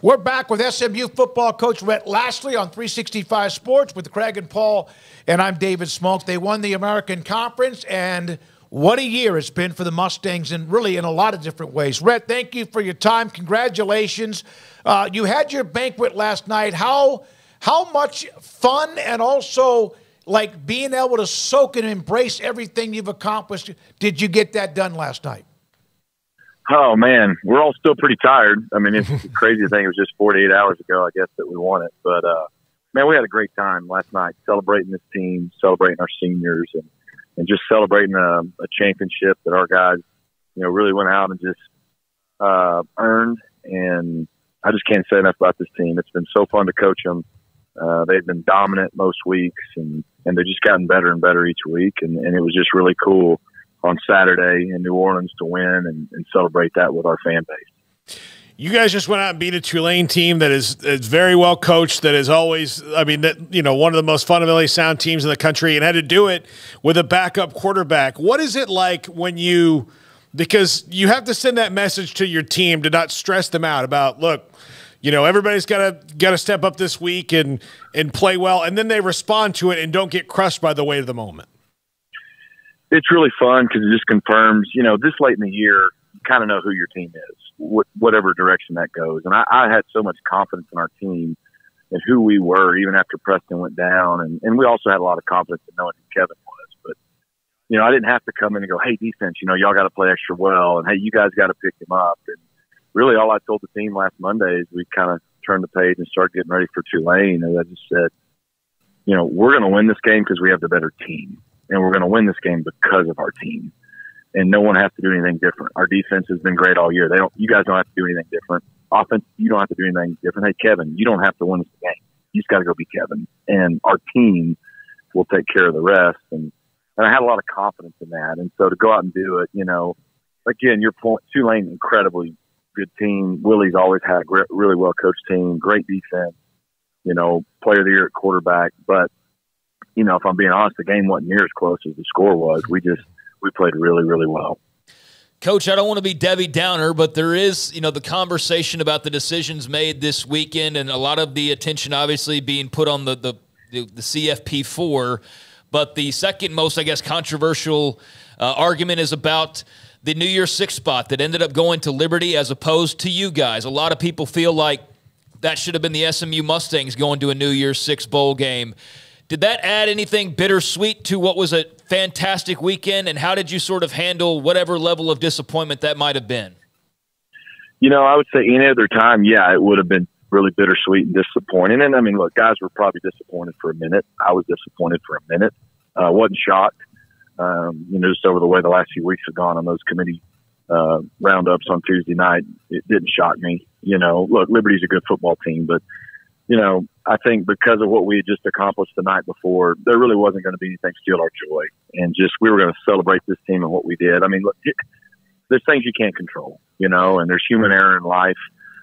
We're back with SMU football coach Rhett Lashlee on 365 Sports with Craig and Paul, and I'm David Smoak. They won the American Conference, and what a year it's been for the Mustangs, and really in a lot of different ways. Rhett, thank you for your time. Congratulations. You had your banquet last night. How much fun and also like being able to soak and embrace everything you've accomplished did you get that done last night? Oh, man, we're all still pretty tired. I mean, it's the crazy thing. It was just 48 hours ago, I guess, that we won it. But, man, we had a great time last night celebrating this team, celebrating our seniors, and just celebrating a championship that our guys, you know, really went out and just earned. And I just can't say enough about this team. It's been so fun to coach them. They've been dominant most weeks, and they've just gotten better and better each week. And it was just really cool on Saturday in New Orleans to win and celebrate that with our fan base. You guys just went out and beat a Tulane team that is very well coached, that is always, I mean, that, you know, one of the most fundamentally sound teams in the country, and had to do it with a backup quarterback. What is it like when you – because you have to send that message to your team to not stress them out about, look, you know, everybody's got to step up this week and play well, and then they respond to it and don't get crushed by the weight of the moment. It's really fun because it just confirms, you know, this late in the year, you kind of know who your team is, whatever direction that goes. And I had so much confidence in our team and who we were, even after Preston went down. And we also had a lot of confidence in knowing who Kevin was. But, you know, I didn't have to come in and go, hey, defense, you know, y'all got to play extra well. And, hey, you guys got to pick him up. And really all I told the team last Monday is we kind of turned the page and started getting ready for Tulane. And I just said, you know, we're going to win this game because we have the better team. And we're going to win this game because of our team. And no one has to do anything different. Our defense has been great all year. You guys don't have to do anything different. Offense, you don't have to do anything different. Hey, Kevin, you don't have to win this game. You just got to go be Kevin. And our team will take care of the rest. And I had a lot of confidence in that. And so to go out and do it, you know, again, your point, Tulane, incredibly good team. Willie's always had a really well-coached team, great defense, you know, player of the year at quarterback. But, you know, if I'm being honest, the game wasn't near as close as the score was. We played really, really well. Coach, I don't want to be Debbie Downer, but there is, you know, the conversation about the decisions made this weekend and a lot of the attention obviously being put on the CFP4. But the second most, I guess, controversial argument is about the New Year's Six spot that ended up going to Liberty as opposed to you guys. A lot of people feel like that should have been the SMU Mustangs going to a New Year's Six bowl game. Did that add anything bittersweet to what was a fantastic weekend, and how did you sort of handle whatever level of disappointment that might have been? You know, I would say any other time, yeah, it would have been really bittersweet and disappointing. And, I mean, look, guys were probably disappointed for a minute. I was disappointed for a minute. Wasn't shocked, you know, just over the way the last few weeks have gone on those committee roundups on Tuesday night. It didn't shock me. You know, look, Liberty's a good football team, but, you know, I think because of what we had just accomplished the night before, there really wasn't going to be anything to steal our joy. And just we were going to celebrate this team and what we did. I mean, look, there's things you can't control, you know, and there's human error in life.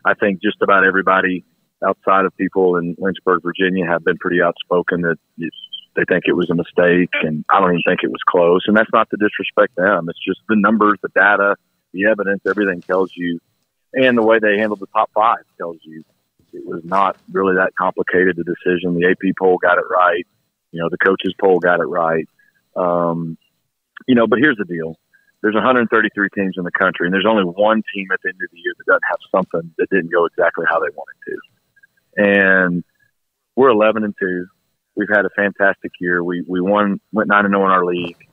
I think just about everybody outside of people in Lynchburg, Virginia, have been pretty outspoken that they think it was a mistake, and I don't even think it was close. And that's not to disrespect them. It's just the numbers, the data, the evidence, everything tells you, and the way they handled the top five tells you. It was not really that complicated, the decision. The AP poll got it right. You know, the coaches poll got it right. You know, but here's the deal. There's 133 teams in the country, and there's only one team at the end of the year that doesn't have something that didn't go exactly how they wanted to. And we're 11-2. We've had a fantastic year. We went 9-0 in our league.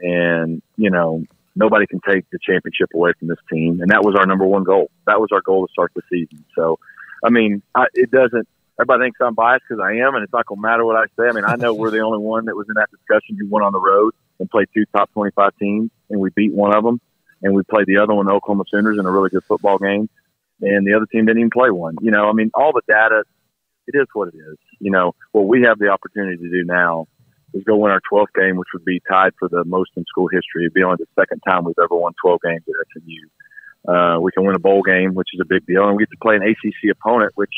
And, you know, nobody can take the championship away from this team. And that was our number one goal. That was our goal to start the season. So, I mean, it doesn't – everybody thinks I'm biased because I am, and it's not going to matter what I say. I mean, I know we're the only one that was in that discussion who went on the road and played two top 25 teams, and we beat one of them. And we played the other one, the Oklahoma Sooners, in a really good football game. And the other team didn't even play one. You know, I mean, all the data, it is what it is. You know, what we have the opportunity to do now is go win our 12th game, which would be tied for the most in school history. It'd be only the second time we've ever won 12 games at SMU. We can win a bowl game, which is a big deal, and we get to play an ACC opponent, which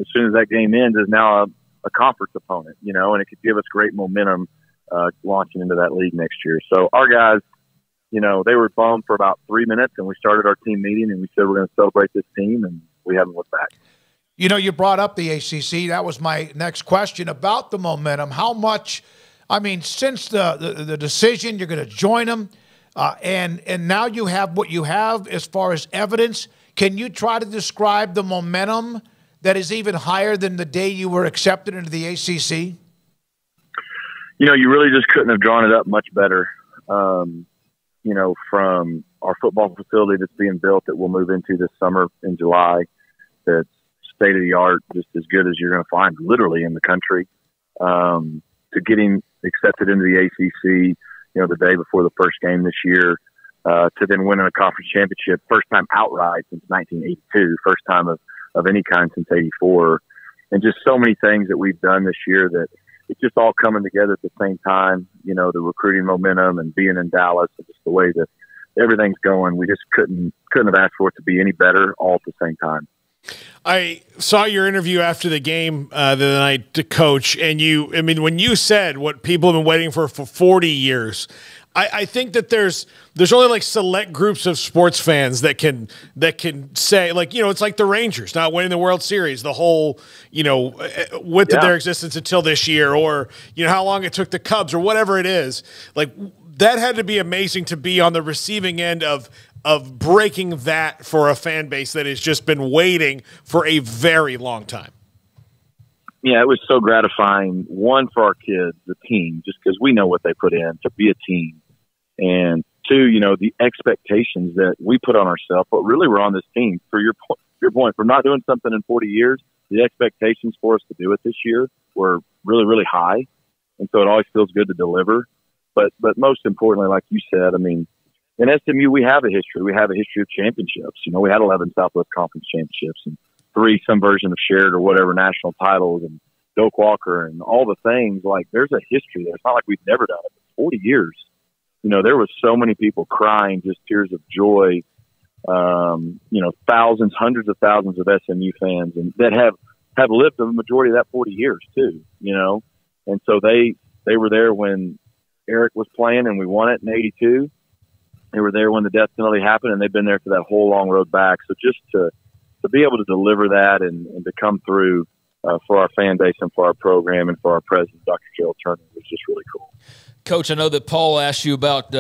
as soon as that game ends is now a conference opponent, you know, and it could give us great momentum launching into that league next year. So our guys, you know, they were bummed for about 3 minutes, and we started our team meeting, and we said we're going to celebrate this team, and we haven't looked back. You know, you brought up the ACC. That was my next question about the momentum. How much, I mean, since the decision, you're going to join them, and now you have what you have as far as evidence. Can you try to describe the momentum that is even higher than the day you were accepted into the ACC? You know, you really just couldn't have drawn it up much better. You know, from our football facility that's being built that we'll move into this summer in July, that's state of the art, just as good as you're going to find literally in the country, to getting accepted into the ACC, you know, the day before the first game this year, to then winning a conference championship, first time outright since 1982, first time of any kind since 84. And just so many things that we've done this year that it's just all coming together at the same time, you know, the recruiting momentum and being in Dallas and just the way that everything's going. We just couldn't have asked for it to be any better all at the same time. I saw your interview after the game the other night to Coach, and I mean, when you said what people have been waiting for 40 years, I think that there's only like select groups of sports fans that can say, like, you know, it's like the Rangers not winning the World Series, the whole, you know, width of their existence until this year, or, you know, how long it took the Cubs or whatever it is. Like, that had to be amazing to be on the receiving end of breaking that for a fan base that has just been waiting for a very long time. Yeah, it was so gratifying, one, for our kids, the team, just because we know what they put in to be a team. And two, you know, the expectations that we put on ourselves, but really we're on this team. For your point, from not doing something in 40 years, the expectations for us to do it this year were really, really high. And so it always feels good to deliver. But most importantly, like you said, I mean, in SMU, we have a history. We have a history of championships. You know, we had 11 Southwest Conference championships and 3 some version of shared or whatever national titles and Doak Walker and all the things. Like, there's a history there. It's not like we've never done it. 40 years. You know, there was so many people crying, just tears of joy. You know, thousands, hundreds of thousands of SMU fans and that have lived the majority of that 40 years too, you know. And so they were there when Eric was playing and we won it in 82. They were there when the death penalty happened, and they've been there for that whole long road back. So just to be able to deliver that and to come through for our fan base and for our program and for our president, Dr. Gerald Turner, was just really cool. Coach, I know that Paul asked you about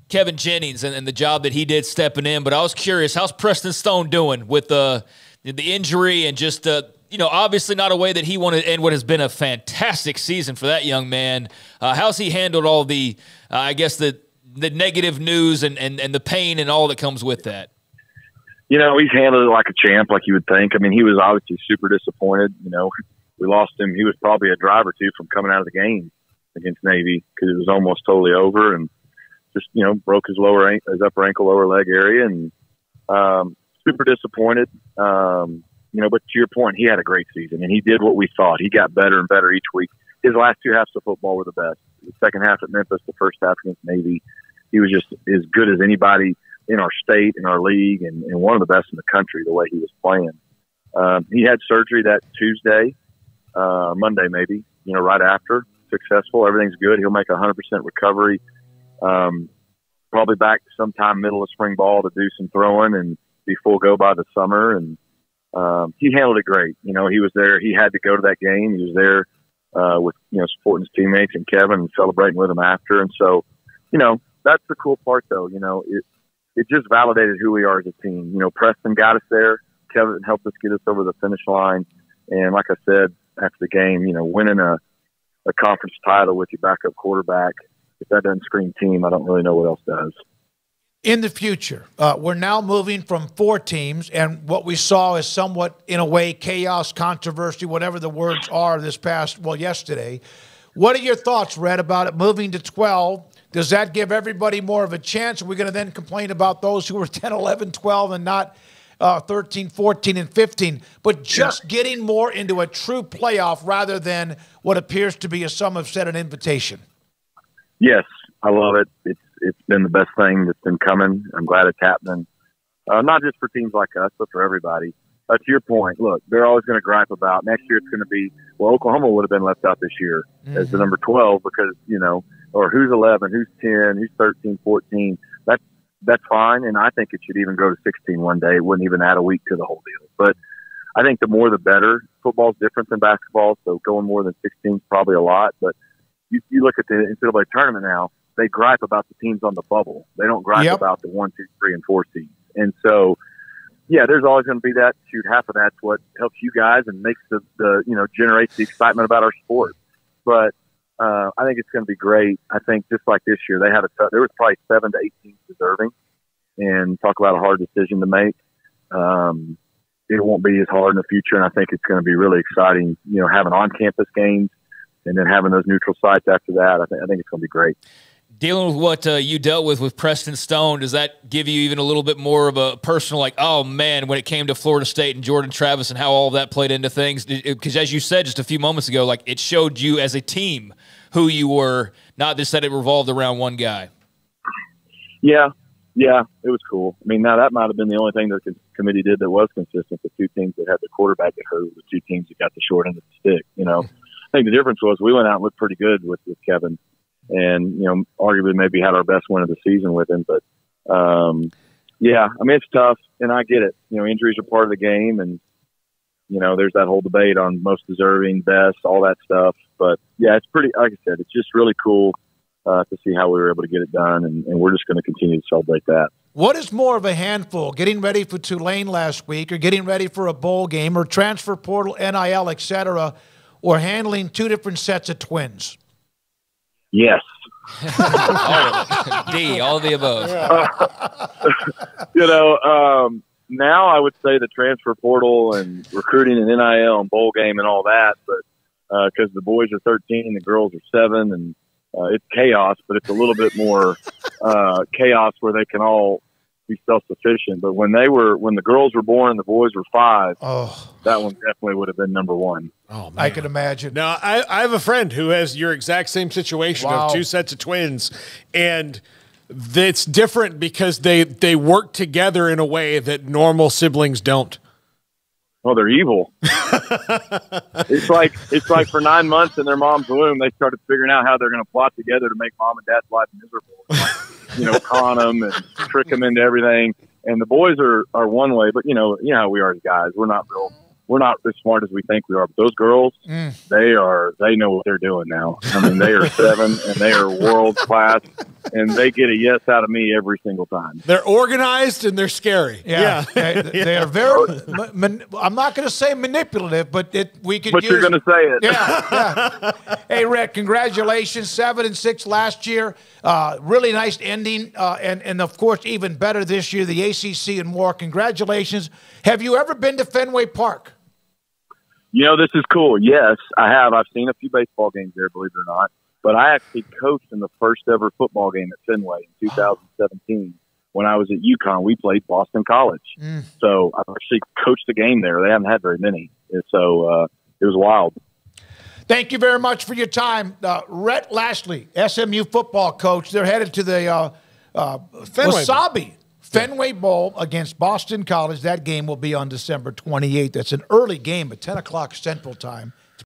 Kevin Jennings and the job that he did stepping in, but I was curious, how's Preston Stone doing with the injury and just you know, obviously not a way that he wanted to end what has been a fantastic season for that young man. How's he handled all the, I guess, the negative news and the pain and all that comes with that? You know, he's handled it like a champ, like you would think. I mean, he was obviously super disappointed. You know, we lost him. He was probably a drive or two from coming out of the game against Navy because it was almost totally over, and just, you know, broke his upper ankle, lower leg area, and super disappointed. You know, but to your point, he had a great season, and he did what we thought. He got better and better each week. His last 2 halves of football were the best. The second half at Memphis, the first half against Navy, he was just as good as anybody in our state, in our league, and one of the best in the country, the way he was playing. He had surgery that Tuesday, Monday maybe, you know, right after. Successful. Everything's good. He'll make 100% recovery. Probably back sometime middle of spring ball to do some throwing and be full go by the summer. And he handled it great. You know, he was there. He had to go to that game. He was there with, you know, supporting his teammates and Kevin and celebrating with him after. And so, you know, that's the cool part, though. You know, it just validated who we are as a team. You know, Preston got us there. Kevin helped us get us over the finish line. And like I said after the game, you know, winning a conference title with your backup quarterback, if that doesn't scream team, I don't really know what else does. In the future, we're now moving from 4 teams, and what we saw is somewhat, in a way, chaos, controversy, whatever the words are yesterday. What are your thoughts, Rhett, about it moving to 12? Does that give everybody more of a chance? Are we going to then complain about those who were 10, 11, 12 and not 13, 14, and 15, but just getting more into a true playoff rather than what appears to be, as some have said, an invitation? Yes, I love it. It's been the best thing that's been coming. I'm glad it's happening. Not just for teams like us, but for everybody. To your point, look, they're always going to gripe about next year. It's going to be, well, Oklahoma would have been left out this year as the number 12 because, you know, or who's 11, who's 10, who's 13, 14. That's fine. And I think it should even go to 16 one day. It wouldn't even add a week to the whole deal. But I think the more the better. Football's different than basketball, so going more than 16 is probably a lot. But you look at the NCAA tournament now, they gripe about the teams on the bubble. They don't gripe about the 1, 2, 3, and 4 seeds. And so, yeah, there's always going to be that. Shoot, half of that's what helps you guys and makes the generates the excitement about our sport. But I think it's going to be great. I think just like this year, there was probably 7 to 8 teams deserving. And talk about a hard decision to make. It won't be as hard in the future, and I think it's going to be really exciting. Having on-campus games and then having those neutral sites after that. I think it's going to be great. Dealing with what you dealt with Preston Stone, does that give you even a little bit more of a personal, like, oh man, when it came to Florida State and Jordan Travis and how all of that played into things? Because as you said just a few moments ago, like it showed you as a team who you were, not just that it revolved around one guy. Yeah, it was cool. I mean, now that might have been the only thing that the committee did that was consistent. The 2 teams that had the quarterback get hurt, the 2 teams that got the short end of the stick. I think the difference was we went out and looked pretty good with Kevin, and arguably maybe had our best win of the season with him. But yeah, I mean it's tough, and I get it. Injuries are part of the game, and there's that whole debate on most deserving, best, all that stuff. But yeah, it's pretty. Like I said, it's just really cool. To see how we were able to get it done, and we're just going to continue to celebrate that. What is more of a handful, getting ready for Tulane last week or getting ready for a bowl game or transfer portal, NIL, et cetera, or handling 2 different sets of twins? Yes. All of the above. Now I would say the transfer portal and recruiting and NIL and bowl game and all that, but because the boys are 13, the girls are 7, and it's chaos, but it's a little bit more chaos where they can all be self-sufficient. But when the girls were born and the boys were 5, that one definitely would have been number 1. Oh, man. I can imagine. Now, I have a friend who has your exact same situation of 2 sets of twins, and it's different because they work together in a way that normal siblings don't. Oh, they're evil. It's like for 9 months in their mom's womb, they started figuring out how they're going to plot together to make mom and dad's life miserable. Con them and trick them into everything. And the boys are one way, but how we are as guys. We're not as smart as we think we are. But those girls, they know what they're doing now. I mean, they are 7 and they are world class, and they get a yes out of me every single time. They're organized and they're scary. Yeah. They are very. I'm not going to say manipulative, but we could. But you're going to say it. Yeah. Hey, Rhett, congratulations! 7-6 last year. Really nice ending, and of course even better this year. The ACC and more. Congratulations. Have you ever been to Fenway Park? This is cool. Yes, I have. I've seen a few baseball games there, believe it or not. But I actually coached in the first ever football game at Fenway in 2017. When I was at UConn, we played Boston College. So I actually coached a game there. They haven't had very many. And so it was wild. Thank you very much for your time. Rhett Lashlee, SMU football coach. They're headed to the Fenway Bowl against Boston College. That game will be on December 28th. That's an early game at 10 o'clock Central Time.